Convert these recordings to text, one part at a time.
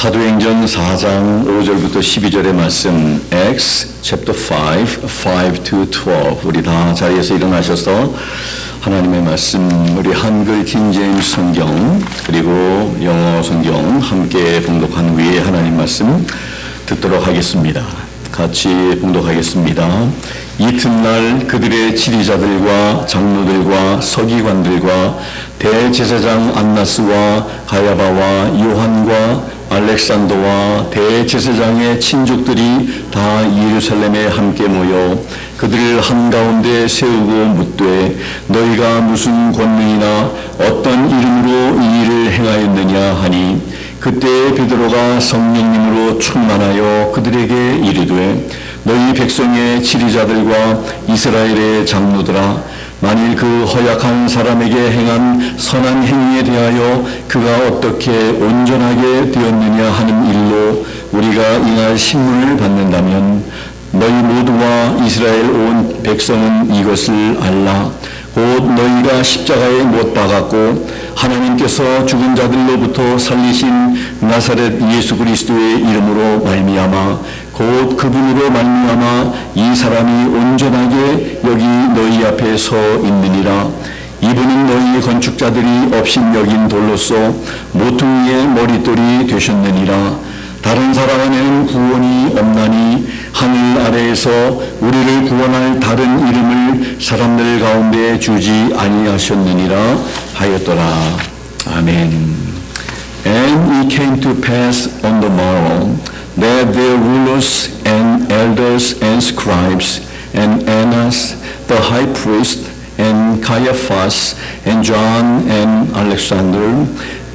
사도행전 4장 5절부터 12절의 말씀, Acts chapter 5, 5 to 12. 우리 다 자리에서 일어나셔서 하나님의 말씀, 우리 한글 킹제임스 성경 그리고 영어 성경 함께 봉독한 후에 하나님 말씀 듣도록 하겠습니다. 같이 봉독하겠습니다. 이튿날 그들의 지리자들과 장로들과 서기관들과 대제사장 안나스와 가야바와 요한과 알렉산더와 대제사장의 친족들이 다 예루살렘에 함께 모여 그들을 한가운데 세우고 묻되 너희가 무슨 권능이나 어떤 이름으로 이 일을 행하였느냐 하니 그때 베드로가 성령님으로 충만하여 그들에게 이르되 너희 백성의 지리자들과 이스라엘의 장로들아 만일 그 허약한 사람에게 행한 선한 행위에 대하여 그가 어떻게 온전하게 되었느냐 하는 일로 우리가 ing할 신문을 받는다면 너희 모두와 이스라엘 온 백성은 이것을 알라. 곧 너희가 십자가에 못 박았고 하나님께서 죽은 자들로부터 살리신 나사렛 예수 그리스도의 이름으로 말미암아 곧 그분으로 말미암아 이 사람이 온전하게 여기 너희 앞에 서 있느니라. 이분은 너희 건축자들이 업신 여긴 돌로서 모퉁이의 머릿돌이 되셨느니라. 다른 사람 안에는 구원이 없나니 하늘 아래에서 우리를 구원할 다른 이름을 사람들 가운데 주지 아니하셨느니라 하였더라. 아멘. And it came to pass on the morrow that the rulers and elders and scribes and Annas the high priest and Caiaphas and John and Alexander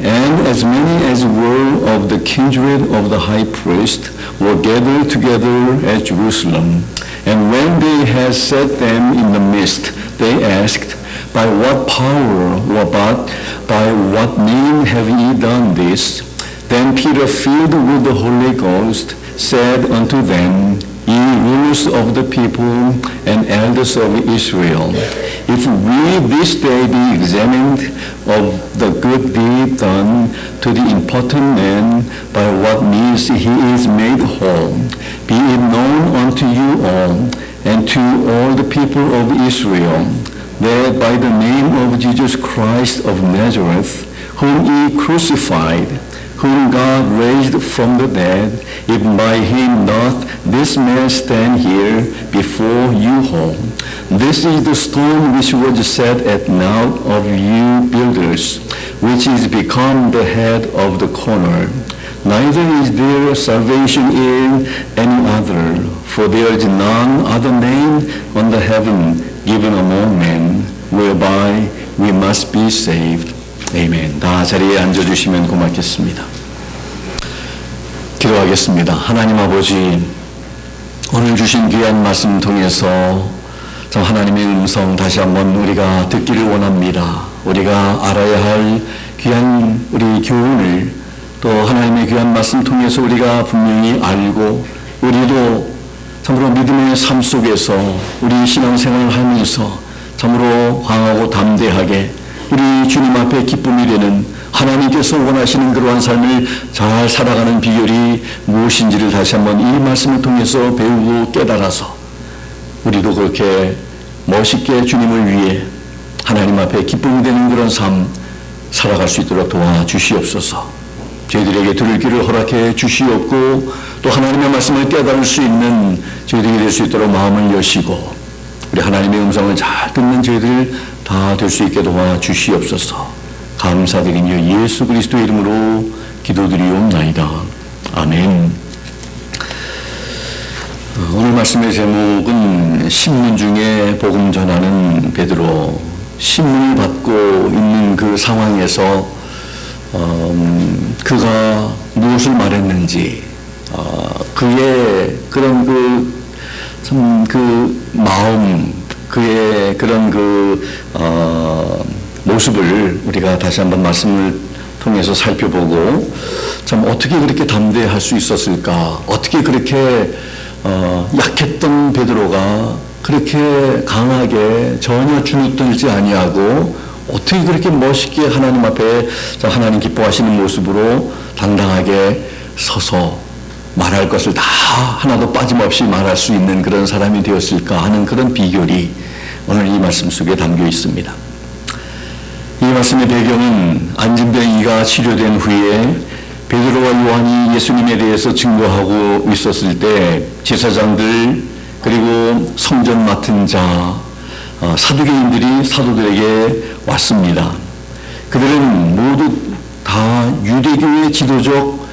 and as many as were of the kindred of the high priest were gathered together at Jerusalem. And when they had set them in the midst, they asked, By what power or by what name have ye done this? Then Peter, filled with the Holy Ghost, said unto them, Ye rulers of the people and elders of Israel, if we this day be examined of the good deed done to the impotent man, by what means he is made whole, be it known unto you all, and to all the people of Israel, that by the name of Jesus Christ of Nazareth, whom ye crucified, whom God raised from the dead, if by him doth this man stand here before you whole. This is the stone which was set at naught of you builders, which is become the head of the corner. Neither is there salvation in any other, for there is none other name under heaven given among men, whereby we must be saved. 아멘. 다 자리에 앉아주시면 고맙겠습니다. 기도하겠습니다. 하나님 아버지, 오늘 주신 귀한 말씀 통해서 참 하나님의 음성 다시 한번 우리가 듣기를 원합니다. 우리가 알아야 할 귀한 우리 교훈을 또 하나님의 귀한 말씀 통해서 우리가 분명히 알고 우리도 참으로 믿음의 삶 속에서 우리 신앙생활을 하면서 참으로 강하고 담대하게 우리 주님 앞에 기쁨이 되는 하나님께서 원하시는 그러한 삶을 잘 살아가는 비결이 무엇인지를 다시 한번 이 말씀을 통해서 배우고 깨달아서 우리도 그렇게 멋있게 주님을 위해 하나님 앞에 기쁨이 되는 그런 삶 살아갈 수 있도록 도와주시옵소서. 저희들에게 들을 길을 허락해 주시옵고 또 하나님의 말씀을 깨달을 수 있는 저희들이 될 수 있도록 마음을 여시고 우리 하나님의 음성을 잘 듣는 저희들 다 될 수 있게 도와주시옵소서. 감사드리며 예수 그리스도의 이름으로 기도드리옵나이다. 아멘. 오늘 말씀의 제목은 신문 중에 복음 전하는 베드로. 신문을 받고 있는 그 상황에서 그가 무엇을 말했는지 그의 그런 그 마음 그의 그런 모습을 우리가 다시 한번 말씀을 통해서 살펴보고 참 어떻게 그렇게 담대할 수 있었을까? 어떻게 그렇게 약했던 베드로가 그렇게 강하게 전혀 주눅들지 아니하고 어떻게 그렇게 멋있게 하나님 앞에 하나님 기뻐하시는 모습으로 당당하게 서서 말할 것을 다 하나도 빠짐없이 말할 수 있는 그런 사람이 되었을까 하는 그런 비결이 오늘 이 말씀 속에 담겨 있습니다. 이 말씀의 배경은 안진병이가 치료된 후에 베드로와 요한이 예수님에 대해서 증거하고 있었을 때 제사장들 그리고 성전 맡은 자 사두개인들이 사도들에게 왔습니다. 그들은 모두 다 유대교의 지도적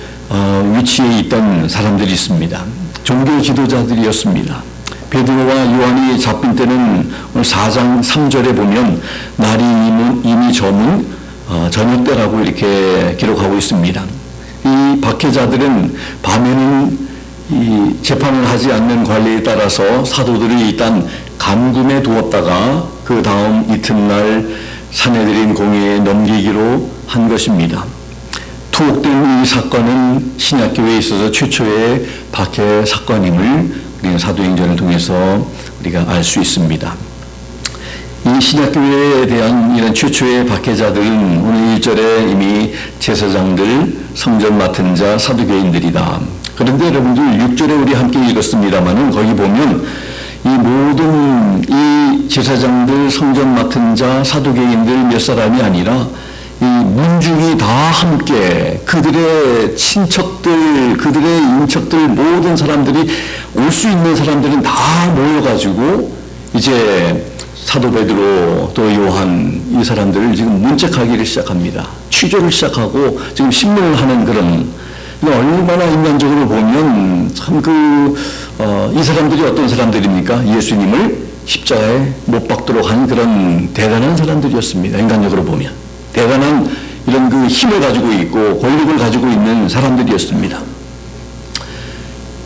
위치에 있던 사람들이 있습니다. 종교 지도자들이었습니다. 베드로와 요한이 잡힌 때는 오늘 4장 3절에 보면 날이 이미 저문 저녁 때라고 이렇게 기록하고 있습니다. 이 박해자들은 밤에는 이 재판을 하지 않는 관리에 따라서 사도들을 일단 감금해 두었다가 그 다음 이튿날 산헤드린 공회에 넘기기로 한 것입니다. 투옥된 이 사건은 신약교회에 있어서 최초의 박해 사건임을 우리는 사도행전을 통해서 우리가 알 수 있습니다. 이 신약교회에 대한 이런 최초의 박해자들은 오늘 1절에 이미 제사장들, 성전 맡은 자, 사두개인들이다. 그런데 여러분들 6절에 우리 함께 읽었습니다만은 거기 보면 이 모든 이 제사장들, 성전 맡은 자, 사두개인들 몇 사람이 아니라 이 문중이 다 함께 그들의 친척들, 그들의 인척들 모든 사람들이 올 수 있는 사람들은 다 모여가지고 이제 사도 베드로 또 요한 이 사람들을 지금 문책하기를 시작합니다. 취조를 시작하고 지금 신문을 하는 그런 얼마나 인간적으로 보면 참 이 사람들이 어떤 사람들입니까? 예수님을 십자가에 못 박도록 한 그런 대단한 사람들이었습니다. 인간적으로 보면 대단한 이런 그 힘을 가지고 있고 권력을 가지고 있는 사람들이었습니다.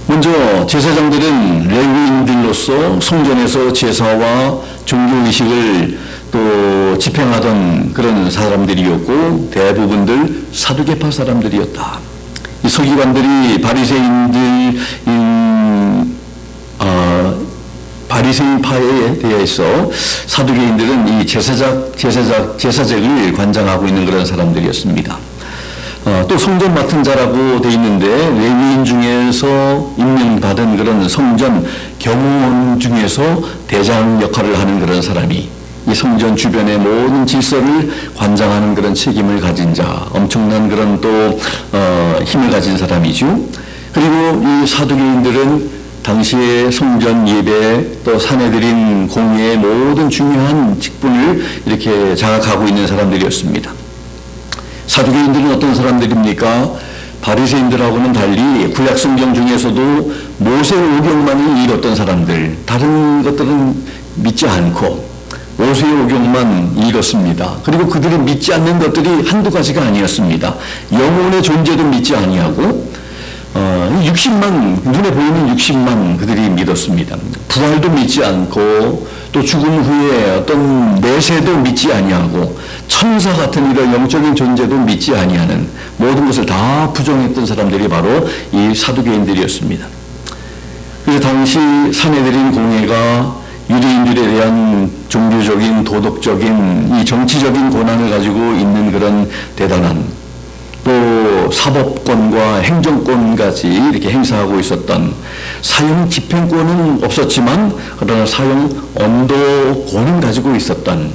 먼저 제사장들은 레위인들로서 성전에서 제사와 종교의식을 또 집행하던 그런 사람들이었고 대부분들 사두개파 사람들이었다. 이 서기관들이 바리새인파에 대해서 사두개인들은 이 제사적을 관장하고 있는 그런 사람들이었습니다. 또 성전 맡은 자라고 돼 있는데 레위인 중에서 임명받은 그런 성전 경호원 중에서 대장 역할을 하는 그런 사람이 이 성전 주변의 모든 질서를 관장하는 그런 책임을 가진 자, 엄청난 그런 또 힘을 가진 사람이죠. 그리고 이 사두개인들은 당시의 성전 예배 또 산헤드린 공회의 모든 중요한 직분을 이렇게 장악하고 있는 사람들이었습니다. 사두개인들은 어떤 사람들입니까? 바리새인들하고는 달리 구약 성경 중에서도 모세 오경만을 읽었던 사람들, 다른 것들은 믿지 않고 모세 오경만 읽었습니다. 그리고 그들이 믿지 않는 것들이 한두 가지가 아니었습니다. 영혼의 존재도 믿지 아니하고 60만, 눈에 보이는 60만 그들이 믿었습니다. 부활도 믿지 않고 또 죽음 후에 어떤 내세도 믿지 아니하고 천사 같은 이런 영적인 존재도 믿지 아니하는 모든 것을 다 부정했던 사람들이 바로 이 사두개인들이었습니다. 그래서 당시 산헤드린 공회가 유대인들에 대한 종교적인 도덕적인 이 정치적인 권한을 가지고 있는 그런 대단한 또 사법권과 행정권까지 이렇게 행사하고 있었던 사형 집행권은 없었지만 그러나 사형 언도권은 가지고 있었던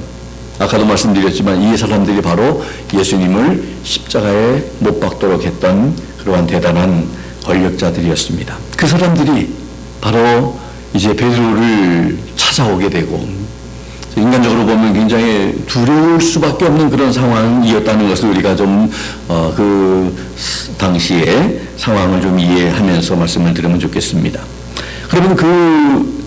아까도 말씀드렸지만 이 사람들이 바로 예수님을 십자가에 못 박도록 했던 그러한 대단한 권력자들이었습니다. 그 사람들이 바로 이제 베드로를 찾아오게 되고 인간적으로 보면 굉장히 두려울 수밖에 없는 그런 상황이었다는 것을 우리가 좀 그 당시의 상황을 좀 이해하면서 말씀을 드리면 좋겠습니다. 그러면 그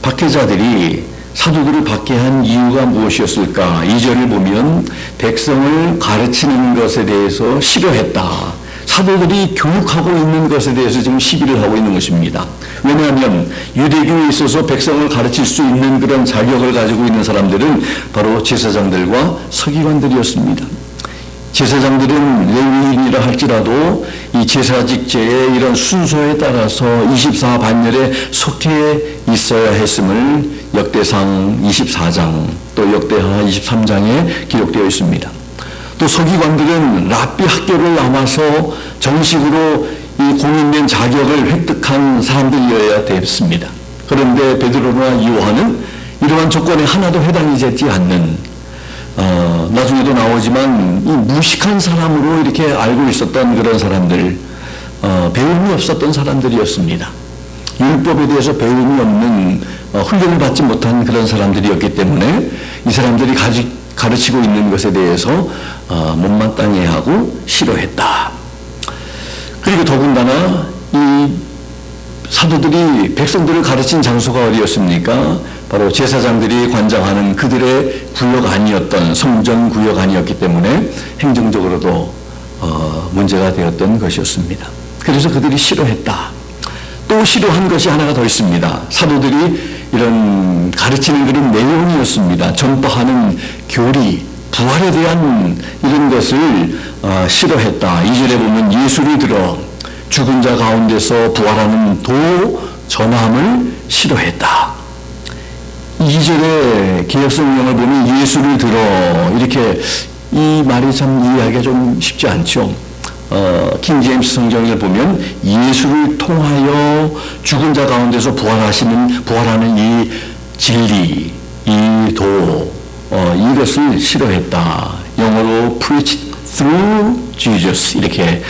박해자들이 사도들을 박해한 이유가 무엇이었을까? 2절을 보면 백성을 가르치는 것에 대해서 싫어했다. 사도들이 교육하고 있는 것에 대해서 지금 시비를 하고 있는 것입니다. 왜냐하면 유대교에 있어서 백성을 가르칠 수 있는 그런 자격을 가지고 있는 사람들은 바로 제사장들과 서기관들이었습니다. 제사장들은 레위인이라 할지라도 이 제사직제의 이런 순서에 따라서 24반열에 속해 있어야 했음을 역대상 24장 또 역대하 23장에 기록되어 있습니다. 또 서기관들은 랍비 학교를 나와서 정식으로 이 공인된 자격을 획득한 사람들이어야 됐습니다. 그런데 베드로나 요한은 이러한 조건에 하나도 해당이 되지 않는 나중에도 나오지만 이 무식한 사람으로 이렇게 알고 있었던 그런 사람들, 배움이 없었던 사람들이었습니다. 율법에 대해서 배움이 없는 훈련을 받지 못한 그런 사람들이었기 때문에 이 사람들이 가르치고 있는 것에 대해서 못마땅해하고 싫어했다. 그리고 더군다나 이 사도들이 백성들을 가르친 장소가 어디였습니까? 바로 제사장들이 관장하는 그들의 구역 아니었던, 성전 구역 아니었기 때문에 행정적으로도 문제가 되었던 것이었습니다. 그래서 그들이 싫어했다. 또 싫어한 것이 하나가 더 있습니다. 사도들이 이런 가르치는 그런 내용이었습니다. 전파하는 교리, 부활에 대한 이런 것을 싫어했다. 2절에 보면 예수를 들어 죽은 자 가운데서 부활하는 도 전함을 싫어했다. 2절에 개역성경을 보면 예수를 들어 이렇게 이 말이 참 이해하기가 좀 쉽지 않죠. 킹 제임스 성경을 보면 예수를 통하여 죽은 자 가운데서 부활하는 이 진리, 이 도, 이것을 싫어했다. 영어로 preach through Jesus 이렇게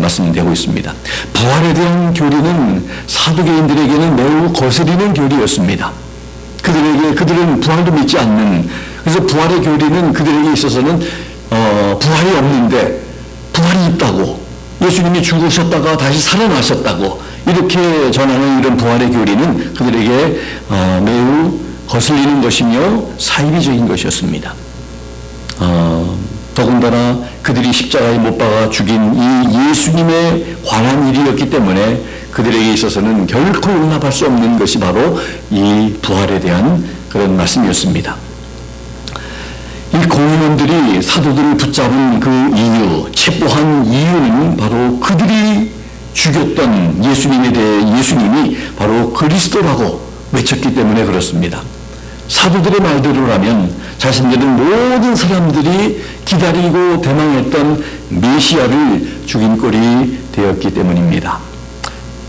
말씀되고 있습니다. 부활에 대한 교리는 사두개인들에게는 매우 거스리는 교리였습니다. 그들은 부활도 믿지 않는, 그래서 부활의 교리는 그들에게 있어서는 부활이 없는데 부활이 있다고, 예수님이 죽으셨다가 다시 살아나셨다고 이렇게 전하는 이런 부활의 교리는 그들에게 매우 거슬리는 것이며 사이비적인 것이었습니다. 더군다나 그들이 십자가에 못 박아 죽인 이 예수님에 관한 일이었기 때문에 그들에게 있어서는 결코 용납할 수 없는 것이 바로 이 부활에 대한 그런 말씀이었습니다. 이 공인원들이 사도들을 붙잡은 그 이유, 체포한 이유는 바로 그들이 죽였던 예수님에 대해 예수님이 바로 그리스도라고 외쳤기 때문에 그렇습니다. 사도들의 말대로라면 자신들은 모든 사람들이 기다리고 대망했던 메시아를 죽인 꼴이 되었기 때문입니다.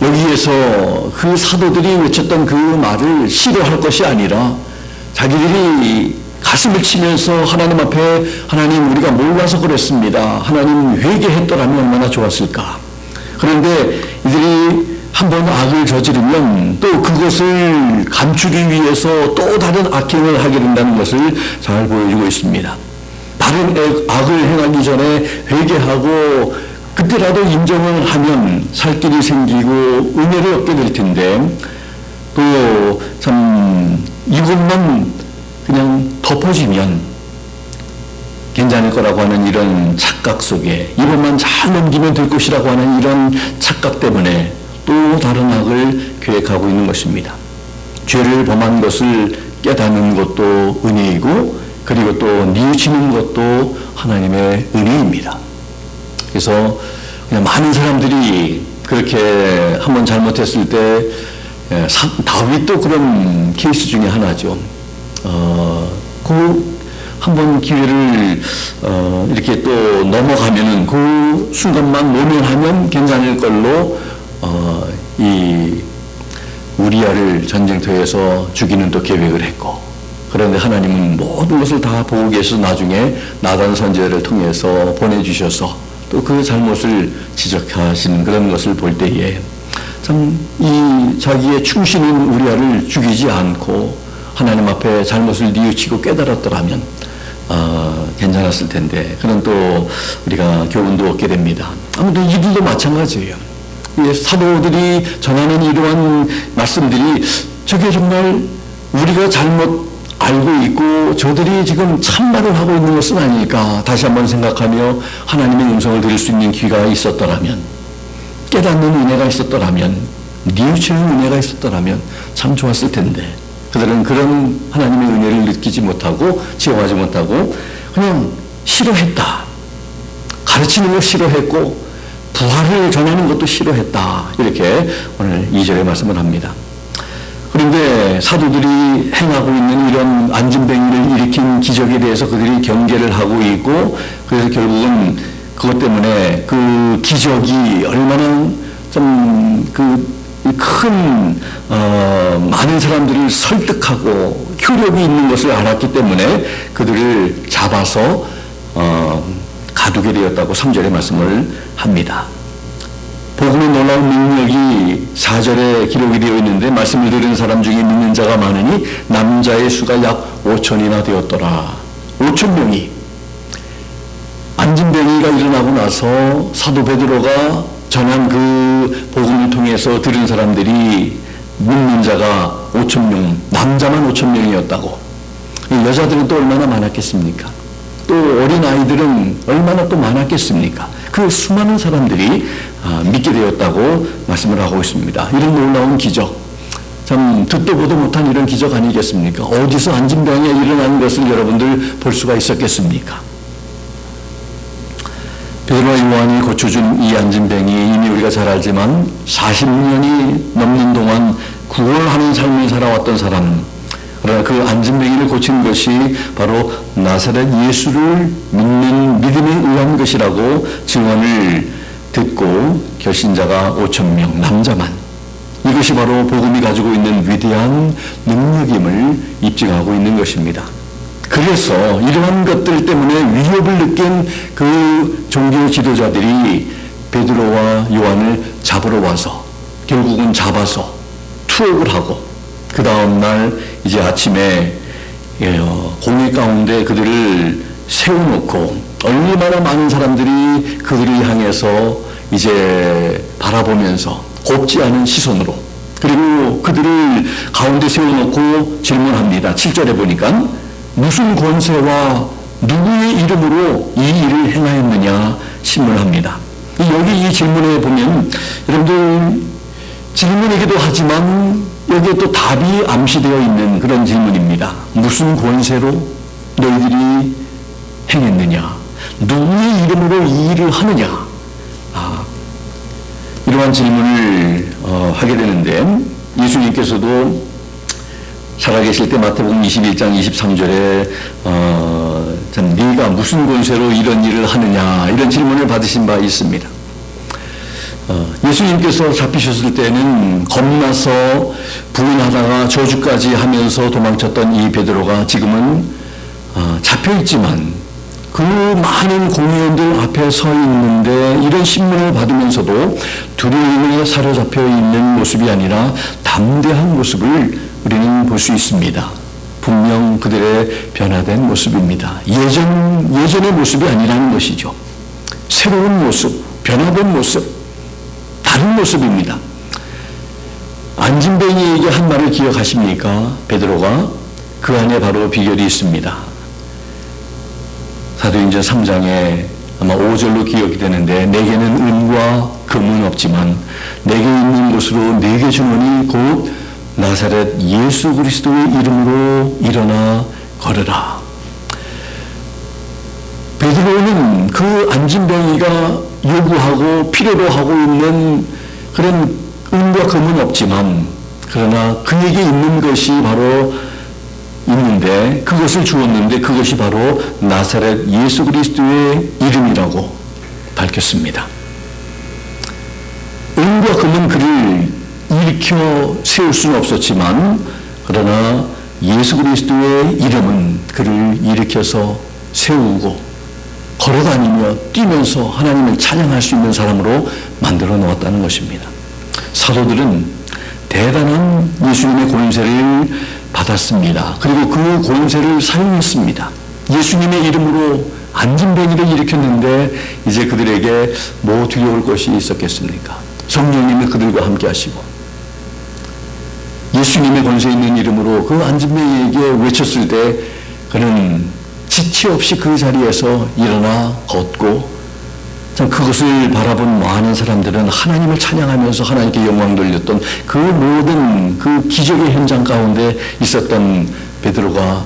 여기에서 그 사도들이 외쳤던 그 말을 싫어할 것이 아니라 자기들이 가슴을 치면서 하나님 앞에, 하나님 우리가 몰라서 그랬습니다. 하나님 회개했더라면 얼마나 좋았을까. 그런데 이들이 한번 악을 저지르면 또 그것을 감추기 위해서 또 다른 악행을 하게 된다는 것을 잘 보여주고 있습니다. 다른 악을 행하기 전에 회개하고 그때라도 인정을 하면 살 길이 생기고 은혜를 얻게 될 텐데, 또 참 이것만 그냥 덮어지면 괜찮을 거라고 하는 이런 착각 속에, 이것만 잘 넘기면 될 것이라고 하는 이런 착각 때문에 또 다른 악을 계획하고 있는 것입니다. 죄를 범한 것을 깨닫는 것도 은혜이고, 그리고 또 뉘우치는 것도 하나님의 은혜입니다. 그래서 그냥 많은 사람들이 그렇게 한번 잘못했을 때, 다윗도 그런 케이스 중에 하나죠. 그 한번 기회를 이렇게 또 넘어가면은 그 순간만 모면하면 괜찮을 걸로 이 우리아를 전쟁터에서 죽이는 또 계획을 했고, 그런데 하나님은 모든 것을 다 보고 계셔서 나중에 나단 선지자를 통해서 보내주셔서 또 그 잘못을 지적하시는 그런 것을 볼 때에 참 이 자기의 충신인 우리아를 죽이지 않고 하나님 앞에 잘못을 뉘우치고 깨달았더라면 괜찮았을 텐데, 그런 또 우리가 교훈도 얻게 됩니다. 아무튼 이들도 마찬가지예요. 사도들이 전하는 이러한 말씀들이 저게 정말 우리가 잘못 알고 있고 저들이 지금 참말을 하고 있는 것은 아닐까 다시 한번 생각하며 하나님의 음성을 들을 수 있는 귀가 있었더라면, 깨닫는 은혜가 있었더라면, 뉘우치는 은혜가 있었더라면 참 좋았을 텐데, 그들은 그런 하나님의 은혜를 느끼지 못하고 체험하지 못하고 그냥 싫어했다. 가르치는 거 싫어했고 부활을 전하는 것도 싫어했다. 이렇게 오늘 2절에 말씀을 합니다. 그런데 사도들이 행하고 있는 이런 안진뱅이를 일으킨 기적에 대해서 그들이 경계를 하고 있고, 그래서 결국은 그것 때문에 그 기적이 얼마나 좀 큰 많은 사람들을 설득하고 효력이 있는 것을 알았기 때문에 그들을 잡아서 가두게 되었다고 3절에 말씀을 합니다. 복음의 놀라운 능력이 4절에 기록이 되어 있는데 말씀을 들은 사람 중에 믿는 자가 많으니 남자의 수가 약 5천이나 되었더라. 5천 명이. 안진병이가 일어나고 나서 사도 베드로가 전한 그 복음을 통해서 들은 사람들이 믿는 자가 5천 명, 남자만 5천 명이었다고. 여자들은 또 얼마나 많았겠습니까? 또 어린 아이들은 얼마나 또 많았겠습니까? 그 수많은 사람들이 믿게 되었다고 말씀을 하고 있습니다. 이런 놀라운 기적, 참 듣도 보도 못한 이런 기적 아니겠습니까? 어디서 안진병에 일어나는 것을 여러분들 볼 수가 있었겠습니까? 베드로와 요한이 고쳐준 이 안진병이 이미 우리가 잘 알지만 40년이 넘는 동안 구걸하는 삶을 살아왔던 사람, 그러나 그 안진병이를 고친 것이 바로 나사렛 예수를 믿는 믿음에 의한 것이라고 증언을 듣고 결신자가 5천 명, 남자만. 이것이 바로 복음이 가지고 있는 위대한 능력임을 입증하고 있는 것입니다. 그래서 이러한 것들 때문에 위협을 느낀 그 종교 지도자들이 베드로와 요한을 잡으러 와서 결국은 잡아서 투옥을 하고 그 다음날 이제 아침에 공회 가운데 그들을 세워놓고 얼마나 많은 사람들이 그들을 향해서 이제 바라보면서 곱지 않은 시선으로, 그리고 그들을 가운데 세워놓고 질문합니다. 7절에 보니까 무슨 권세와 누구의 이름으로 이 일을 행하였느냐 신문합니다. 여기 이 질문에 보면 여러분들 질문이기도 하지만 여기에 또 답이 암시되어 있는 그런 질문입니다. 무슨 권세로 너희들이 행했느냐? 누구의 이름으로 이 일을 하느냐? 이러한 질문을 하게 되는데 예수님께서도 살아계실 때 마태복음 21장 23절에 네가 무슨 권세로 이런 일을 하느냐 이런 질문을 받으신 바 있습니다. 예수님께서 잡히셨을 때는 겁나서 부인하다가 저주까지 하면서 도망쳤던 이 베드로가 지금은 잡혀있지만 그 많은 공회원들 앞에 서 있는데 이런 신문을 받으면서도 두려움에 사로잡혀 있는 모습이 아니라 담대한 모습을 우리는 볼 수 있습니다. 분명 그들의 변화된 모습입니다. 예전의 모습이 아니라는 것이죠. 새로운 모습, 변화된 모습, 다른 모습입니다. 안진뱅이에게 한 말을 기억하십니까? 베드로가 그 안에 바로 비결이 있습니다. 사도행전 3장에 아마 5절로 기억이 되는데 내게는 은과 금은 없지만 내게 있는 것으로 내게 주노니 곧 나사렛 예수 그리스도의 이름으로 일어나 걸으라. 베드로는 그 안진뱅이가 요구하고 필요로 하고 있는 그런 은과 금은 없지만 그러나 그에게 있는 것이 바로 있는데 그것을 주었는데 그것이 바로 나사렛 예수 그리스도의 이름이라고 밝혔습니다. 은과 금은 그를 일으켜 세울 수는 없었지만 그러나 예수 그리스도의 이름은 그를 일으켜서 세우고 걸어다니며 뛰면서 하나님을 찬양할 수 있는 사람으로 만들어 놓았다는 것입니다. 사도들은 대단한 예수님의 권세를 받았습니다. 그리고 그 권세를 사용했습니다. 예수님의 이름으로 안진뱅이를 일으켰는데 이제 그들에게 뭐 두려울 것이 있었겠습니까? 성령님이 그들과 함께 하시고 예수님의 권세 있는 이름으로 그 안진뱅이에게 외쳤을 때 그는 지체 없이 그 자리에서 일어나 걷고 참 그것을 바라본 많은 사람들은 하나님을 찬양하면서 하나님께 영광 돌렸던 그 모든 그 기적의 현장 가운데 있었던 베드로가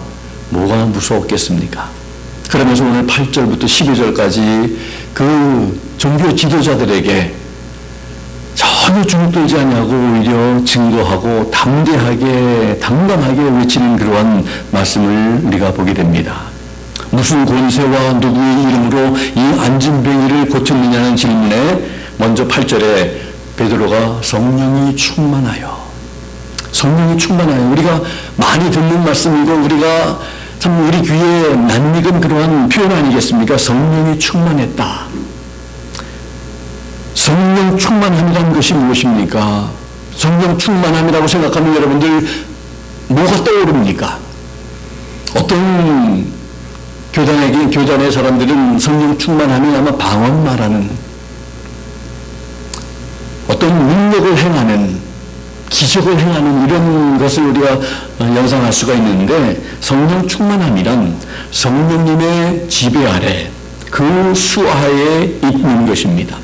뭐가 무서웠겠습니까? 그러면서 오늘 8절부터 12절까지 그 종교 지도자들에게 전혀 주눅들지 않냐고 오히려 증거하고 담대하게 당당하게 외치는 그러한 말씀을 우리가 보게 됩니다. 무슨 권세와 누구의 이름으로 이 안진뱅이를 고쳤느냐는 질문에 먼저 8절에 베드로가 성령이 충만하여, 성령이 충만하여, 우리가 많이 듣는 말씀이고 우리가 참 우리 귀에 낯익은 그러한 표현 아니겠습니까? 성령이 충만했다. 성령 충만함이라는 것이 무엇입니까? 성령 충만함이라고 생각하면 여러분들 뭐가 떠오릅니까? 어떤 교단의 사람들은 성령 충만하면 아마 방언 말하는, 어떤 능력을 행하는, 기적을 행하는 이런 것을 우리가 연상할 수가 있는데, 성령 충만함이란 성령님의 지배 아래, 그 수하에 있는 것입니다.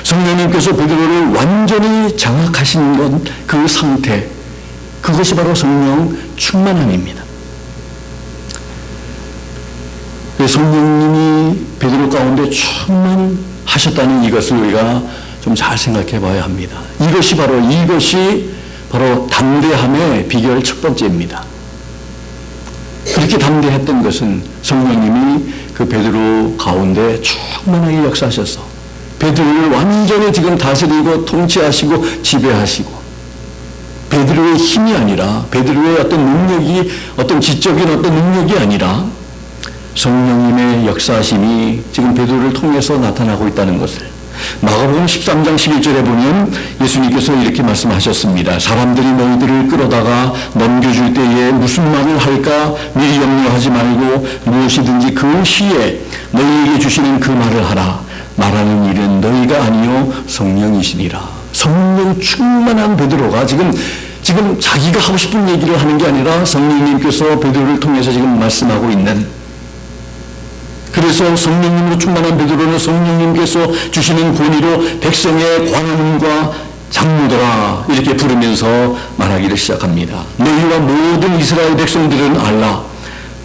성령님께서 베드로를 완전히 장악하신 것, 그 상태, 그것이 바로 성령 충만함입니다. 성령님이 베드로 가운데 충만하셨다는 이것을 우리가 좀 잘 생각해 봐야 합니다. 이것이 바로 담대함의 비결 첫 번째입니다. 그렇게 담대했던 것은 성령님이 그 베드로 가운데 충만하게 역사하셔서 베드로를 완전히 지금 다스리고 통치하시고 지배하시고, 베드로의 힘이 아니라, 베드로의 어떤 능력이, 어떤 지적인 어떤 능력이 아니라 성령님의 역사하심이 지금 베드로를 통해서 나타나고 있다는 것을 마가복음 13장 11절에 보면 예수님께서 이렇게 말씀하셨습니다. 사람들이 너희들을 끌어다가 넘겨줄 때에 무슨 말을 할까 미리 염려하지 말고 무엇이든지 그 시에 너희에게 주시는 그 말을 하라. 말하는 일은 너희가 아니요 성령이시니라. 성령 충만한 베드로가 지금 자기가 하고 싶은 얘기를 하는 게 아니라 성령님께서 베드로를 통해서 지금 말씀하고 있는, 그래서 성령님으로 충만한 베드로는 성령님께서 주시는 권위로 백성의 관원과 장로들아 이렇게 부르면서 말하기를 시작합니다. 너희와 모든 이스라엘 백성들은 알라.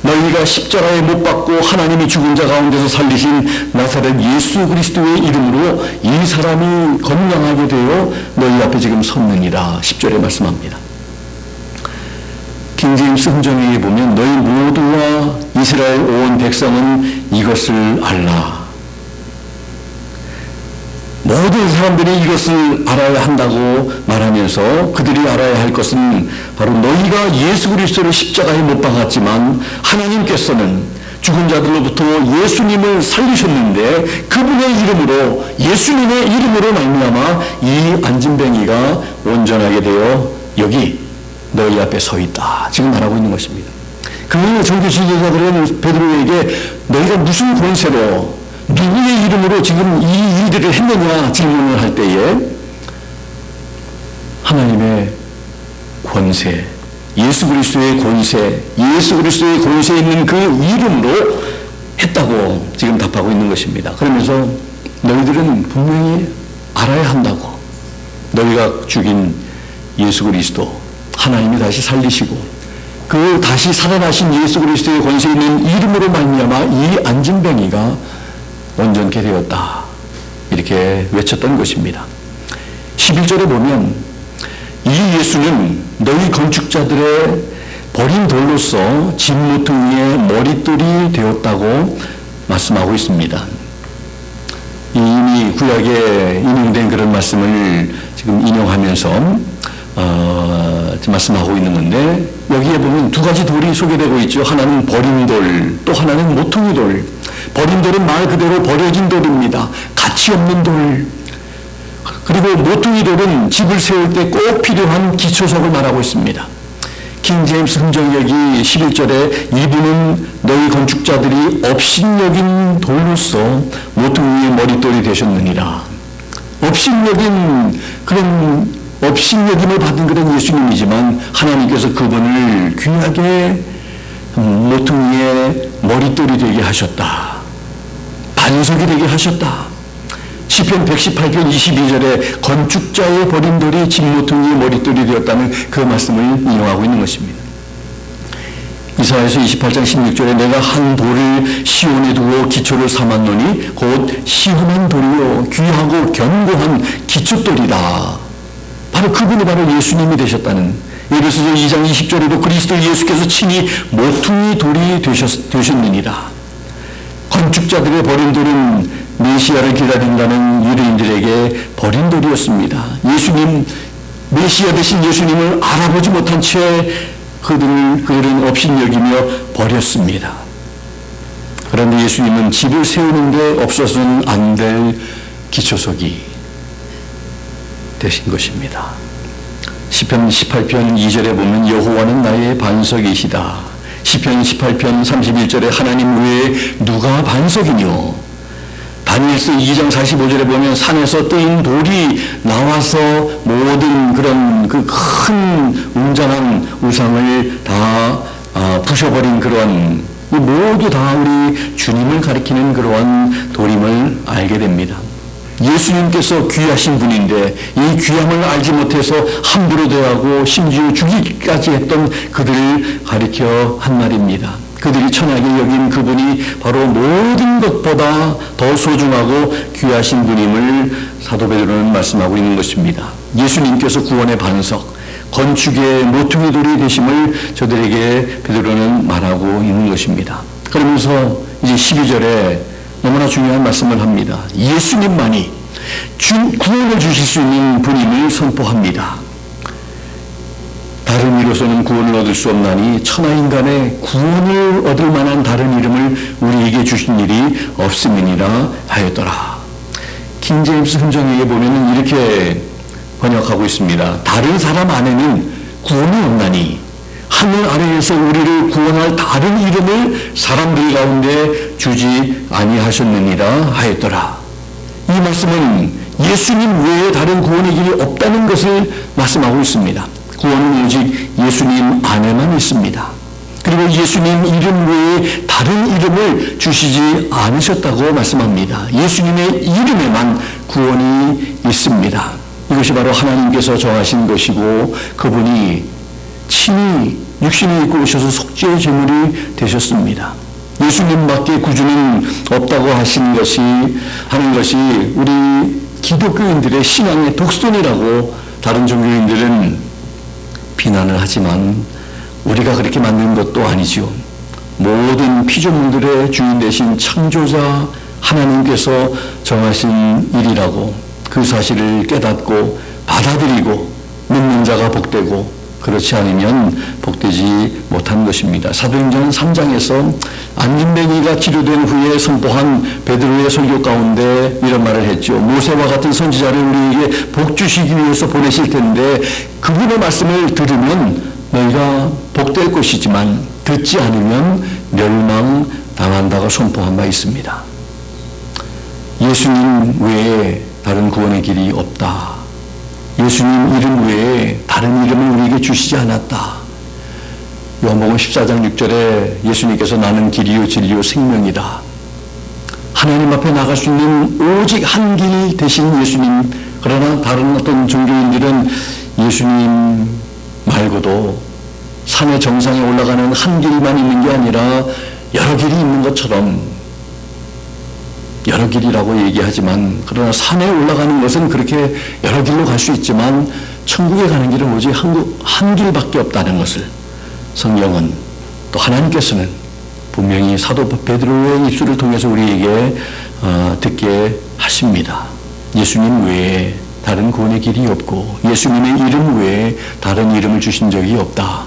너희가 십자가에 못 박고 하나님이 죽은 자 가운데서 살리신 나사렛 예수 그리스도의 이름으로 이 사람이 건강하게 되어 너희 앞에 지금 섰느니라. 10절에 말씀합니다. 킹제임스 흥정에 보면 너희 모두와 이스라엘 온 백성은 이것을 알라. 모든 사람들이 이것을 알아야 한다고 말하면서 그들이 알아야 할 것은 바로 너희가 예수 그리스도를 십자가에 못 박았지만 하나님께서는 죽은 자들로부터 예수님을 살리셨는데 그분의 이름으로, 예수님의 이름으로 말미암아 이 안진뱅이가 온전하게 되어 여기 너희 앞에 서 있다. 지금 말하고 있는 것입니다. 그 종교 지도자들은 베드로에게 너희가 무슨 권세로 누구의 이름으로 지금 이 일들을 했느냐 질문을 할 때에 하나님의 권세, 예수 그리스도의 권세, 예수 그리스도의 권세에 있는 그 이름으로 했다고 지금 답하고 있는 것입니다. 그러면서 너희들은 분명히 알아야 한다고. 너희가 죽인 예수 그리스도, 하나님이 다시 살리시고 그 다시 살아나신 예수 그리스도의 권세 있는 이름으로 말미암아 이 안진뱅이가 온전케 되었다. 이렇게 외쳤던 것입니다. 11절에 보면 이 예수는 너희 건축자들의 버린 돌로서 집 모퉁이의 머릿돌이 되었다고 말씀하고 있습니다. 이미 구약에 인용된 그런 말씀을 지금 인용하면서 말씀하고 있는 건데, 여기에 보면 두 가지 돌이 소개되고 있죠. 하나는 버린 돌, 또 하나는 모퉁이 돌. 버린 돌은 말 그대로 버려진 돌입니다. 가치 없는 돌. 그리고 모퉁이 돌은 집을 세울 때 꼭 필요한 기초석을 말하고 있습니다. 킹제임스 흥정역이 11절에 이분은 너희 건축자들이 업신여긴 돌로서 모퉁이의 머릿돌이 되셨느니라. 업신여긴 그런 업신여김을 받은 그런 예수님이지만 하나님께서 그분을 귀하게 모퉁이의 머릿돌이 되게 하셨다. 반석이 되게 하셨다. 시편 118편 22절에 건축자의 버린 돌이 집 모퉁이의 머릿돌이 되었다는 그 말씀을 인용하고 있는 것입니다. 이사야서 28장 16절에 내가 한 돌을 시온에 두어 기초를 삼았노니 곧 시험한 돌이요 귀하고 견고한 기초돌이다. 바로 그분이 바로 예수님이 되셨다는, 에베소서 2장 20절에도 그리스도 예수께서 친히 모퉁이 돌이 되셨느니라. 건축자들의 버린 돌은 메시아를 기다린다는 유대인들에게 버린 돌이었습니다. 예수님, 메시아 되신 예수님을 알아보지 못한 채 그들은 업신여기며 버렸습니다. 그런데 예수님은 집을 세우는데 없어서는 안 될 기초석이 되신 것입니다. 시편 18편 2절에 보면 여호와는 나의 반석이시다. 시편 18편 31절에 하나님 외에 누가 반석이뇨. 다니엘서 2장 45절에 보면 산에서 뜨인 돌이 나와서 모든 그런 그 큰 웅장한 우상을 다 부셔버린 그런 모두 다 우리 주님을 가리키는 그러한 돌임을 알게 됩니다. 예수님께서 귀하신 분인데 이 귀함을 알지 못해서 함부로 대하고 심지어 죽이기까지 했던 그들을 가리켜 한 말입니다. 그들이 천하게 여긴 그분이 바로 모든 것보다 더 소중하고 귀하신 분임을 사도 베드로는 말씀하고 있는 것입니다. 예수님께서 구원의 반석, 건축의 모퉁이 돌이 되심을 저들에게 베드로는 말하고 있는 것입니다. 그러면서 이제 12절에 너무나 중요한 말씀을 합니다. 예수님만이 구원을 주실 수 있는 분임을 선포합니다. 다른 이로서는 구원을 얻을 수 없나니 천하인간의 구원을 얻을 만한 다른 이름을 우리에게 주신 일이 없음이니라 하였더라. 킹제임스 흔정에게 보면 이렇게 번역하고 있습니다. 다른 사람 안에는 구원이 없나니 하늘 아래에서 우리를 구원할 다른 이름을 사람들 가운데 주지 아니하셨느니라 하였더라. 이 말씀은 예수님 외에 다른 구원의 길이 없다는 것을 말씀하고 있습니다. 구원은 오직 예수님 안에만 있습니다. 그리고 예수님 이름 외에 다른 이름을 주시지 않으셨다고 말씀합니다. 예수님의 이름에만 구원이 있습니다. 이것이 바로 하나님께서 정하신 것이고 그분이 친히 육신을 입고 오셔서 속죄의 제물이 되셨습니다. 예수님밖에 구주는 없다고 하는 것이 우리 기독교인들의 신앙의 독선이라고 다른 종교인들은 비난을 하지만 우리가 그렇게 만든 것도 아니죠. 모든 피조물들의 주인 되신 창조자 하나님께서 정하신 일이라고 그 사실을 깨닫고 받아들이고 믿는 자가 복되고 그렇지 않으면 복되지 못한 것입니다. 사도행전 3장에서 안진뱅이가 치료된 후에 선포한 베드로의 설교 가운데 이런 말을 했죠. 모세와 같은 선지자를 우리에게 복 주시기 위해서 보내실 텐데 그분의 말씀을 들으면 너희가 복될 것이지만 듣지 않으면 멸망당한다고 선포한 바 있습니다. 예수님 외에 다른 구원의 길이 없다. 예수님 이름 외에 다른 이름을 우리에게 주시지 않았다. 요한복음 14장 6절에 예수님께서 나는 길이요 진리요 생명이다. 하나님 앞에 나갈 수 있는 오직 한 길 대신 예수님. 그러나 다른 어떤 종교인들은 예수님 말고도 산의 정상에 올라가는 한 길만 있는 게 아니라 여러 길이 있는 것처럼 여러 길이라고 얘기하지만 그러나 산에 올라가는 것은 그렇게 여러 길로 갈 수 있지만 천국에 가는 길은 오직 한 길밖에 없다는 것을 성경은 또 하나님께서는 분명히 사도 베드로의 입술을 통해서 우리에게 듣게 하십니다. 예수님 외에 다른 구원의 길이 없고 예수님의 이름 외에 다른 이름을 주신 적이 없다.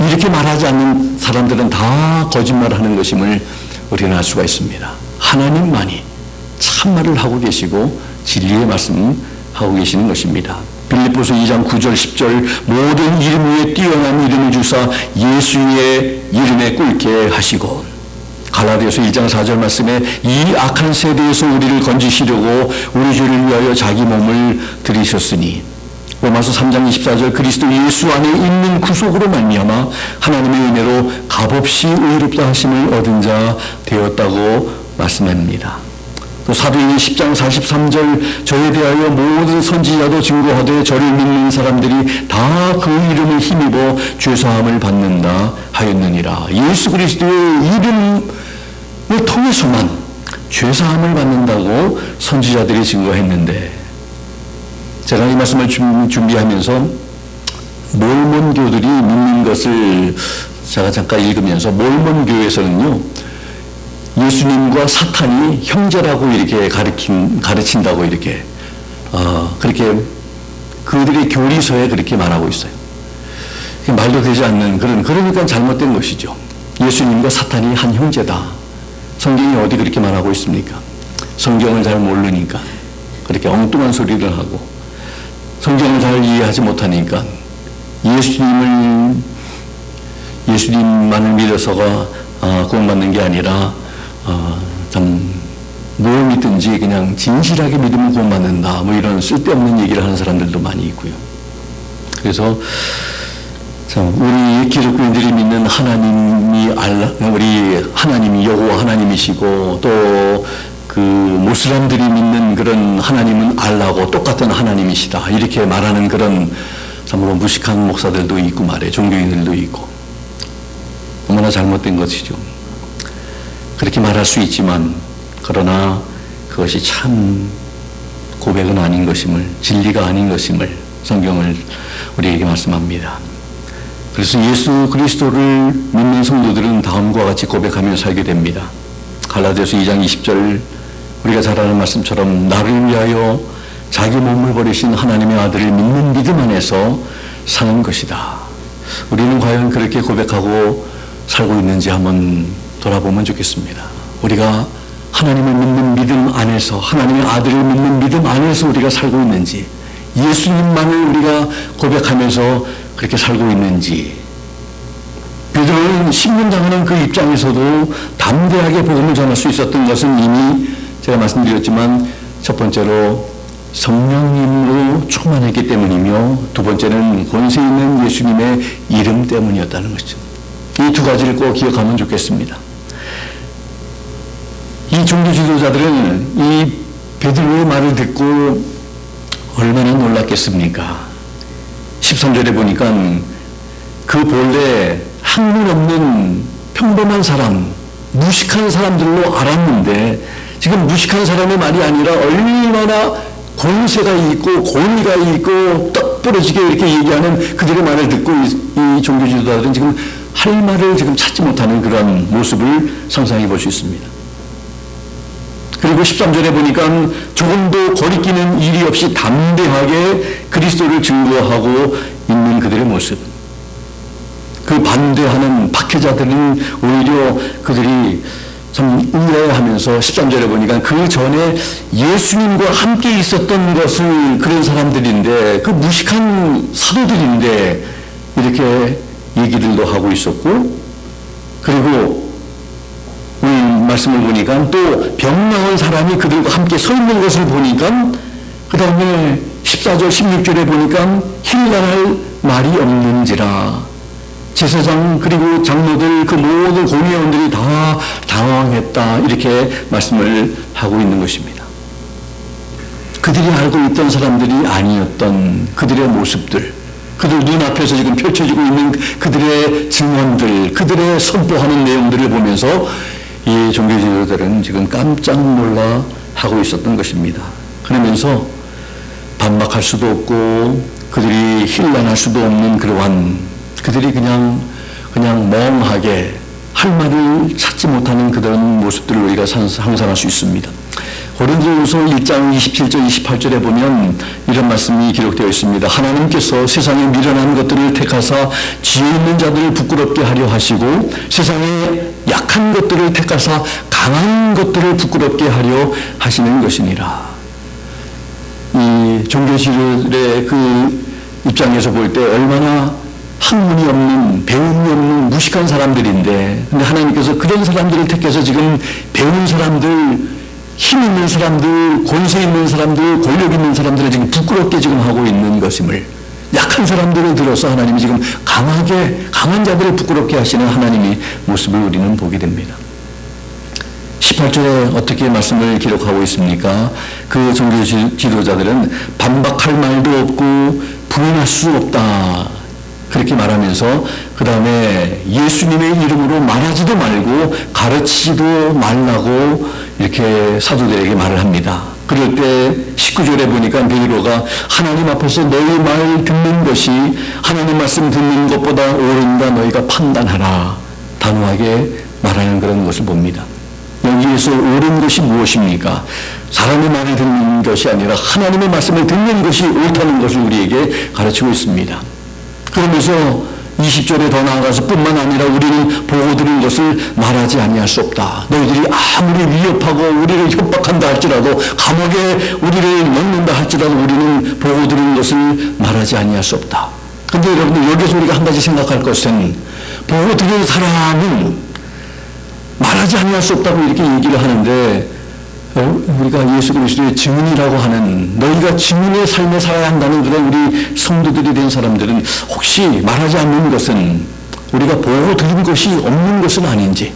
이렇게 말하지 않는 사람들은 다 거짓말하는 것임을 우리는 알 수가 있습니다. 하나님만이 참말을 하고 계시고 진리의 말씀하고 계시는 것입니다. 빌립보서 2장 9절 10절 모든 이름 위에 뛰어난 이름을 주사 예수의 이름에 꿇게 하시고 갈라디아서 2장 4절 말씀에 이 악한 세대에서 우리를 건지시려고 우리 죄를 위하여 자기 몸을 들이셨으니 로마서 3장 24절 그리스도 예수 안에 있는 구속으로 말미암아 하나님의 은혜로 값없이 의롭다 하심을 얻은 자 되었다고 말씀합니다. 또 사도행전 10장 43절 저에 대하여 모든 선지자도 증거하되 저를 믿는 사람들이 다 그 이름을 힘입어 죄사함을 받는다 하였느니라. 예수 그리스도의 이름을 통해서만 죄사함을 받는다고 선지자들이 증거했는데 제가 이 말씀을 준비하면서 몰몬교들이 믿는 것을 제가 잠깐 읽으면서 몰몬교에서는요 예수님과 사탄이 형제라고 이렇게 가르친다고 이렇게 그렇게 그들의 교리서에 그렇게 말하고 있어요. 말도 되지 않는 그러니까 잘못된 것이죠. 예수님과 사탄이 한 형제다. 성경이 어디 그렇게 말하고 있습니까? 성경을 잘 모르니까 그렇게 엉뚱한 소리를 하고 성경을 잘 이해하지 못하니까 예수님만을 믿어서가 구원받는 게 아니라 뭘 믿든지 그냥 진실하게 믿으면 구원받는다. 뭐 이런 쓸데없는 얘기를 하는 사람들도 많이 있고요. 그래서 우리 기독교인들이 믿는 하나님이 우리 하나님이 여호와 하나님이시고 또 그 모슬람들이 믿는 그런 하나님은 알라고 똑같은 하나님이시다. 이렇게 말하는 그런 참으로 무식한 목사들도 있고 말이에요. 종교인들도 있고. 너무나 잘못된 것이죠. 그렇게 말할 수 있지만 그러나 그것이 참 고백은 아닌 것임을, 진리가 아닌 것임을 성경을 우리에게 말씀합니다. 그래서 예수 그리스도를 믿는 성도들은 다음과 같이 고백하며 살게 됩니다. 갈라디아서 2장 20절 우리가 잘 아는 말씀처럼 나를 위하여 자기 몸을 버리신 하나님의 아들을 믿는 믿음 안에서 사는 것이다. 우리는 과연 그렇게 고백하고 살고 있는지 한번 돌아보면 좋겠습니다. 우리가 하나님을 믿는 믿음 안에서, 하나님의 아들을 믿는 믿음 안에서 우리가 살고 있는지, 예수님만을 우리가 고백하면서 그렇게 살고 있는지. 베드로는 신문당하는 그 입장에서도 담대하게 복음을 전할 수 있었던 것은 이미 제가 말씀드렸지만 첫 번째로 성령님으로 충만했기 때문이며 두 번째는 권세 있는 예수님의 이름 때문이었다는 것이죠. 이 두 가지를 꼭 기억하면 좋겠습니다. 이 종교 지도자들은 이 베드로의 말을 듣고 얼마나 놀랐겠습니까? 13절에 보니까 그 본래 학문 없는 평범한 사람, 무식한 사람들로 알았는데 지금 무식한 사람의 말이 아니라 얼마나 권세가 있고 권위가 있고 떡 부러지게 이렇게 얘기하는 그들의 말을 듣고 이 종교 지도자들은 지금 할 말을 지금 찾지 못하는 그런 모습을 상상해 볼 수 있습니다. 그리고 13절에 보니까 조금도 거리끼는 일이 없이 담대하게 그리스도를 증거하고 있는 그들의 모습. 그 반대하는 박해자들은 오히려 그들이 참 의아해하면서 13절에 보니까 그 전에 예수님과 함께 있었던 것을 그런 사람들인데 그 무식한 사도들인데 이렇게 얘기들도 하고 있었고, 그리고 오늘 말씀을 보니까 또 병나은 사람이 그들과 함께 서 있는 것을 보니까 그 다음에 14절 16절에 보니까 힐난할 말이 없는지라. 제사장 그리고 장로들 그 모든 공회원들이 다 당황했다 이렇게 말씀을 하고 있는 것입니다. 그들이 알고 있던 사람들이 아니었던 그들의 모습들, 그들 눈앞에서 지금 펼쳐지고 있는 그들의 증언들, 그들의 선포하는 내용들을 보면서 이 종교 지도자들은 지금 깜짝 놀라 하고 있었던 것입니다. 그러면서 반박할 수도 없고 그들이 힐난할 수도 없는 그러한 그들이 그냥 멍하게 할 말을 찾지 못하는 그런 모습들을 우리가 상상할 수 있습니다. 고린도후서 1장 27절 28절에 보면 이런 말씀이 기록되어 있습니다. 하나님께서 세상에 미련한 것들을 택하사 지혜 있는 자들을 부끄럽게 하려 하시고 세상에 약한 것들을 택하사 강한 것들을 부끄럽게 하려 하시는 것이니라. 이 종교지들의 그 입장에서 볼 때 얼마나 학문이 없는, 배움이 없는 무식한 사람들인데, 근데 하나님께서 그런 사람들을 택해서 지금 배운 사람들, 힘 있는 사람들, 권세 있는 사람들, 권력 있는 사람들을 지금 부끄럽게 지금 하고 있는 것임을, 약한 사람들을 들어서 하나님이 지금 강한 자들을 부끄럽게 하시는 하나님의 모습을 우리는 보게 됩니다. 18절에 어떻게 말씀을 기록하고 있습니까? 그 종교 지도자들은 반박할 말도 없고 부인할 수 없다. 그렇게 말하면서 그 다음에 예수님의 이름으로 말하지도 말고 가르치지도 말라고 이렇게 사도들에게 말을 합니다. 그럴 때 19절에 보니까 베드로가 하나님 앞에서 너희 말 듣는 것이 하나님 말씀 듣는 것보다 옳은가 너희가 판단하라 단호하게 말하는 그런 것을 봅니다. 여기에서 옳은 것이 무엇입니까? 사람의 말을 듣는 것이 아니라 하나님의 말씀을 듣는 것이 옳다는 것을 우리에게 가르치고 있습니다. 그러면서 20절에 더 나아가서 뿐만 아니라 우리는 보고 들은 것을 말하지 아니할 수 없다. 너희들이 아무리 위협하고 우리를 협박한다 할지라도 감옥에 우리를 넣는다 할지라도 우리는 보고 들은 것을 말하지 아니할 수 없다. 근데 여러분들 여기서 우리가 한 가지 생각할 것은 보고 들은 사람은 말하지 아니할 수 없다고 이렇게 얘기를 하는데 우리가 예수 그리스도의 증인이라고 하는 너희가 증인의 삶을 살아야 한다는 그런 우리 성도들이 된 사람들은 혹시 말하지 않는 것은 우리가 보고 들은 것이 없는 것은 아닌지,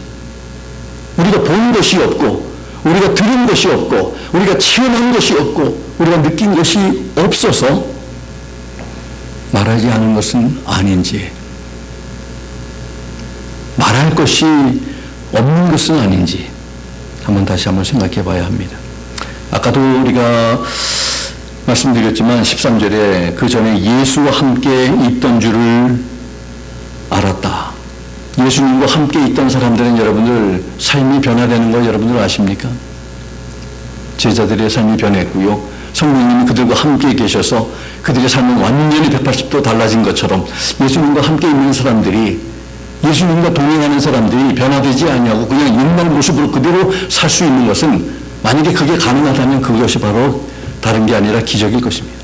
우리가 본 것이 없고 우리가 들은 것이 없고 우리가 체험한 것이 없고 우리가 느낀 것이 없어서 말하지 않은 것은 아닌지, 말할 것이 없는 것은 아닌지 다시 한번 생각해 봐야 합니다. 아까도 우리가 말씀드렸지만 13절에 그 전에 예수와 함께 있던 줄을 알았다. 예수님과 함께 있던 사람들은 여러분들 삶이 변화되는 거 여러분들 아십니까? 제자들의 삶이 변했고요. 성령님이 그들과 함께 계셔서 그들의 삶은 완전히 180도 달라진 것처럼 예수님과 함께 있는 사람들이, 예수님과 동행하는 사람들이 변화되지 아니하고 그냥 옛날 모습으로 그대로 살 수 있는 것은, 만약에 그게 가능하다면 그것이 바로 다른 게 아니라 기적일 것입니다.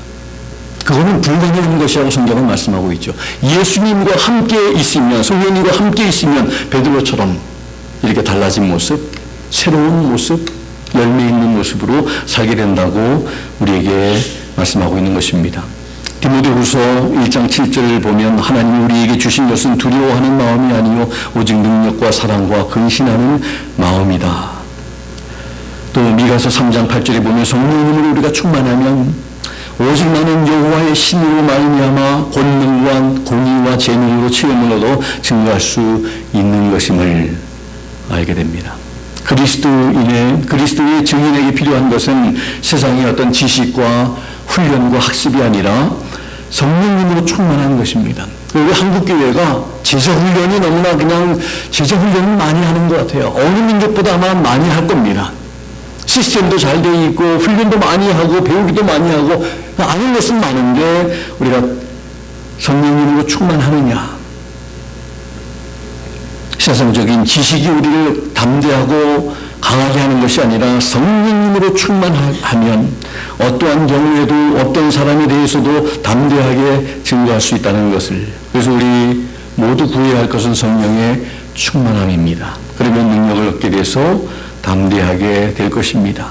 그거는 불가능한 것이라고 성경은 말씀하고 있죠. 예수님과 함께 있으면, 성령님과 함께 있으면 베드로처럼 이렇게 달라진 모습, 새로운 모습, 열매 있는 모습으로 살게 된다고 우리에게 말씀하고 있는 것입니다. 디모데후서 1장 7절을 보면 하나님이 우리에게 주신 것은 두려워하는 마음이 아니요 오직 능력과 사랑과 근신하는 마음이다. 또 미가서 3장 8절에 보면 성령님으로 우리가 충만하면 오직 나는 여호와의 신으로 말미암아 권능과 공의와 재능으로 체험을 얻어 증거할 수 있는 것임을 알게 됩니다. 그리스도의 증인에게 필요한 것은 세상의 어떤 지식과 훈련과 학습이 아니라 성령님으로 충만한 것입니다. 우리 한국교회가 제자훈련이 너무나 그냥 제자훈련을 많이 하는 것 같아요. 어느 민족보다 아마 많이 할 겁니다. 시스템도 잘 되어 있고 훈련도 많이 하고 배우기도 많이 하고 아는 것은 많은데 우리가 성령님으로 충만하느냐? 세상적인 지식이 우리를 담대하고 강하게 하는 것이 아니라 성령님으로 충만하면 어떠한 경우에도 어떤 사람에 대해서도 담대하게 증거할 수 있다는 것을, 그래서 우리 모두 구해야 할 것은 성령의 충만함입니다. 그러면 능력을 얻게 돼서 담대하게 될 것입니다.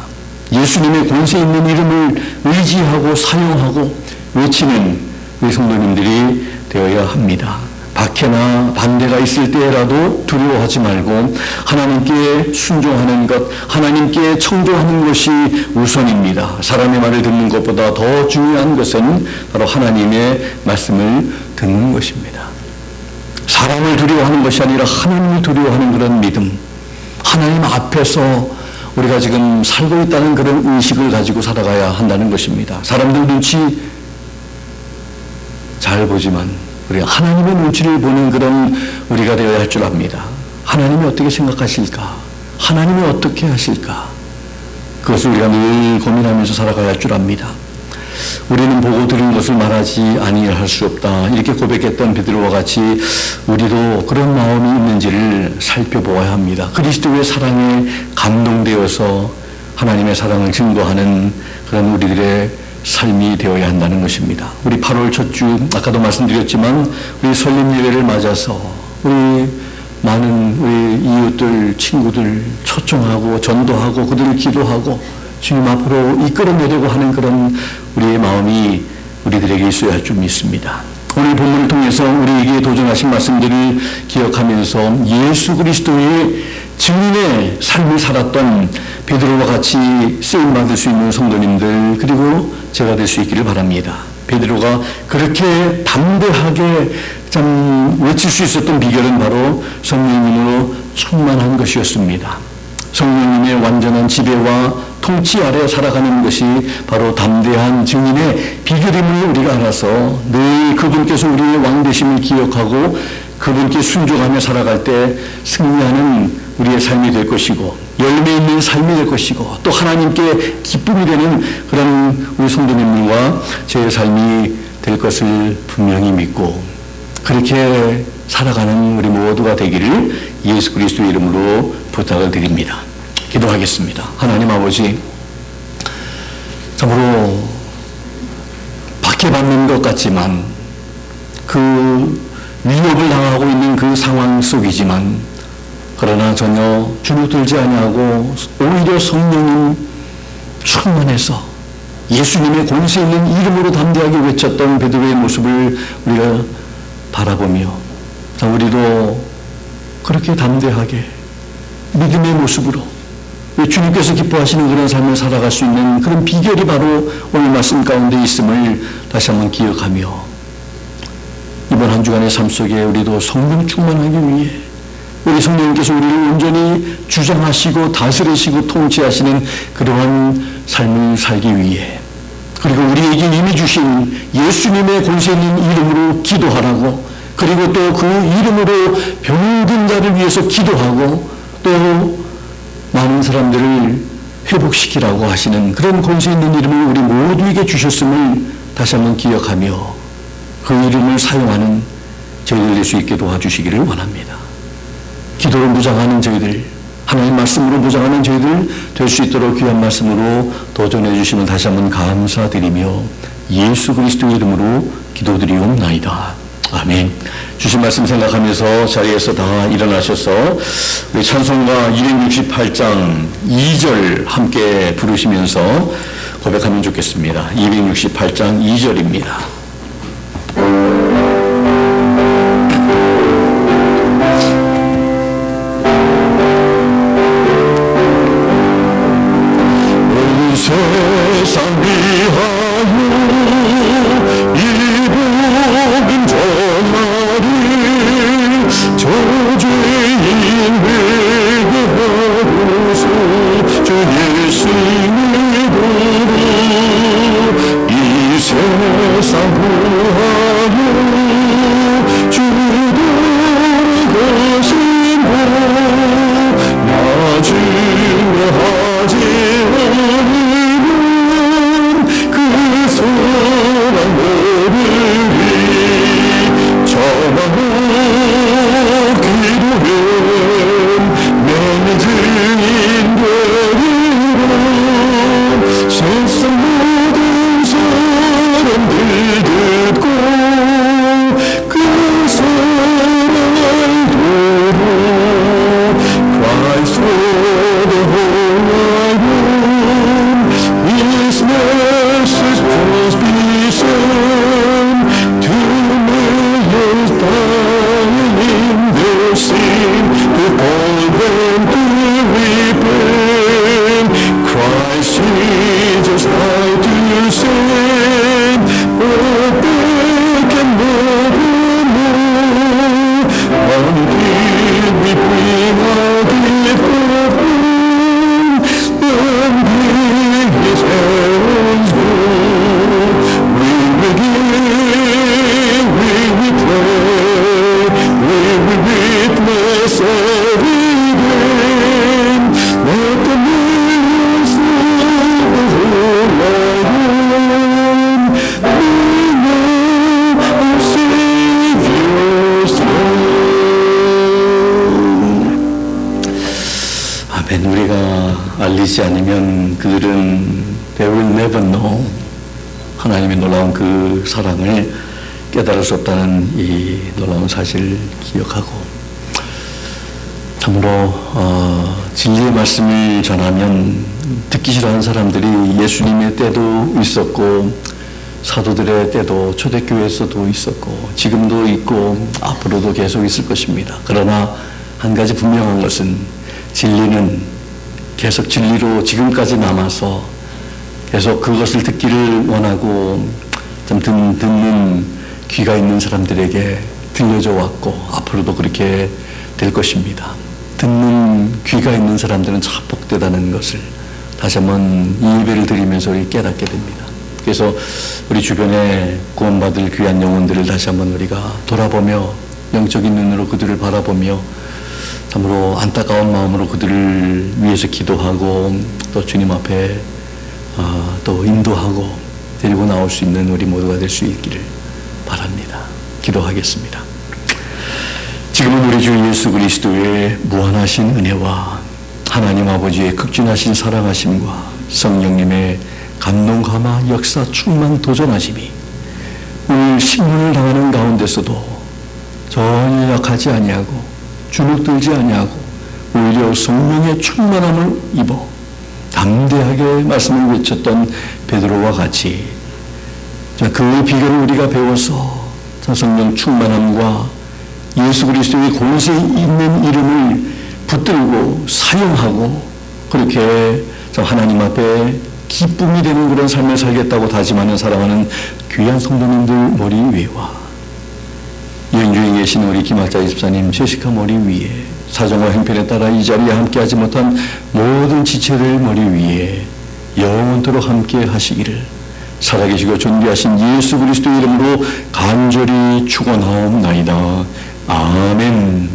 예수님의 권세 있는 이름을 의지하고 사용하고 외치는 우리 성도님들이 되어야 합니다. 박해나 반대가 있을 때라도 두려워하지 말고 하나님께 순종하는 것, 하나님께 청종하는 것이 우선입니다. 사람의 말을 듣는 것보다 더 중요한 것은 바로 하나님의 말씀을 듣는 것입니다. 사람을 두려워하는 것이 아니라 하나님을 두려워하는 그런 믿음, 하나님 앞에서 우리가 지금 살고 있다는 그런 의식을 가지고 살아가야 한다는 것입니다. 사람들 눈치 잘 보지만 우리가 하나님의 눈치를 보는 그런 우리가 되어야 할 줄 압니다. 하나님이 어떻게 생각하실까? 하나님이 어떻게 하실까? 그것을 우리가 늘 고민하면서 살아가야 할 줄 압니다. 우리는 보고 들은 것을 말하지 아니할 수 없다. 이렇게 고백했던 베드로와 같이 우리도 그런 마음이 있는지를 살펴보아야 합니다. 그리스도의 사랑에 감동되어서 하나님의 사랑을 증거하는 그런 우리들의 삶이 되어야 한다는 것입니다. 우리 8월 첫 주, 아까도 말씀드렸지만 우리 설립 예배를 맞아서 우리 많은 우리 이웃들, 친구들 초청하고 전도하고 그들을 기도하고 주님 앞으로 이끌어내려고 하는 그런 우리의 마음이 우리들에게 있어야 할 줄 믿습니다. 오늘 본문을 통해서 우리에게 도전하신 말씀들을 기억하면서 예수 그리스도의 증인의 삶을 살았던 베드로와 같이 쓰임받을 수 있는 성도님들, 그리고 제가 될 수 있기를 바랍니다. 베드로가 그렇게 담대하게 참 외칠 수 있었던 비결은 바로 성령님으로 충만한 것이었습니다. 성령님의 완전한 지배와 통치 아래 살아가는 것이 바로 담대한 증인의 비결임을 우리가 알아서 늘 그분께서 우리의 왕 되심을 기억하고 그분께 순종하며 살아갈 때 승리하는 우리의 삶이 될 것이고 열매 있는 삶이 될 것이고 또 하나님께 기쁨이 되는 그런 우리 성도님들과 저의 삶이 될 것을 분명히 믿고 그렇게 살아가는 우리 모두가 되기를 예수 그리스도의 이름으로 부탁을 드립니다. 기도하겠습니다. 하나님 아버지, 참으로 박해받는 것 같지만 그 위협을 당하고 있는 그 상황 속이지만 그러나 전혀 주눅들지 아니하고 오히려 성령님 충만해서 예수님의 권세 있는 이름으로 담대하게 외쳤던 베드로의 모습을 우리가 바라보며 우리도 그렇게 담대하게 믿음의 모습으로 주님께서 기뻐하시는 그런 삶을 살아갈 수 있는 그런 비결이 바로 오늘 말씀 가운데 있음을 다시 한번 기억하며 이번 한 주간의 삶 속에 우리도 성령 충만하기 위해 우리 성령님께서 우리를 온전히 주장하시고 다스리시고 통치하시는 그러한 삶을 살기 위해 그리고 우리에게 이미 주신 예수님의 권세 있는 이름으로 기도하라고 그리고 또 그 이름으로 병든 자를 위해서 기도하고 또 많은 사람들을 회복시키라고 하시는 그런 권세 있는 이름을 우리 모두에게 주셨음을 다시 한번 기억하며 그 이름을 사용하는 저희들 될 수 있게 도와주시기를 원합니다. 기도로 무장하는 저희들, 하나님 말씀으로 무장하는 저희들 될 수 있도록 귀한 말씀으로 도전해 주시면 다시 한번 감사드리며 예수 그리스도의 이름으로 기도드리옵나이다. 아멘. 주신 말씀 생각하면서 자리에서 다 일어나셔서 우리 찬송가 268장 2절 함께 부르시면서 고백하면 좋겠습니다. 268장 2절입니다. 세상 위하여 이 복음 전하리 저주인 회개하소서 주 예수 믿으리 이 세상 구하여 주도 가신다 나중에 하지 알리지 않으면 그들은 they will never know 하나님의 놀라운 그 사랑을 깨달을 수 없다는 이 놀라운 사실을 기억하고 참으로 진리의 말씀을 전하면 듣기 싫어하는 사람들이 예수님의 때도 있었고 사도들의 때도 초대교회에서도 있었고 지금도 있고 앞으로도 계속 있을 것입니다. 그러나 한 가지 분명한 것은 진리는 계속 진리로 지금까지 남아서 계속 그것을 듣기를 원하고 좀 듣는 귀가 있는 사람들에게 들려져 왔고 앞으로도 그렇게 될 것입니다. 듣는 귀가 있는 사람들은 참 복되다는 것을 다시 한번 이 예배를 드리면서 우리 깨닫게 됩니다. 그래서 우리 주변에 구원받을 귀한 영혼들을 다시 한번 우리가 돌아보며 영적인 눈으로 그들을 바라보며 참으로 안타까운 마음으로 그들을 위해서 기도하고 또 주님 앞에 또 인도하고 데리고 나올 수 있는 우리 모두가 될 수 있기를 바랍니다. 기도하겠습니다. 지금은 우리 주 예수 그리스도의 무한하신 은혜와 하나님 아버지의 극진하신 사랑하심과 성령님의 감동 감화 역사 충만 도전하심이 오늘 심문을 당하는 가운데서도 전혀 약하지 아니하고 주눅들지 아니하고 오히려 성령의 충만함을 입어 담대하게 말씀을 외쳤던 베드로와 같이 그 비결을 우리가 배워서 성령 충만함과 예수 그리스도의 권세 있는 이름을 붙들고 사용하고 그렇게 하나님 앞에 기쁨이 되는 그런 삶을 살겠다고 다짐하는 사랑하는 귀한 성도님들 머리 위와 여행 중에 계신 우리 김학자 집사님 제시카 머리 위에 사정과 형편에 따라 이 자리에 함께하지 못한 모든 지체들 머리 위에 영원토록 함께 하시기를 살아계시고 존귀하신 예수 그리스도 이름으로 간절히 축원하옵나이다. 아멘.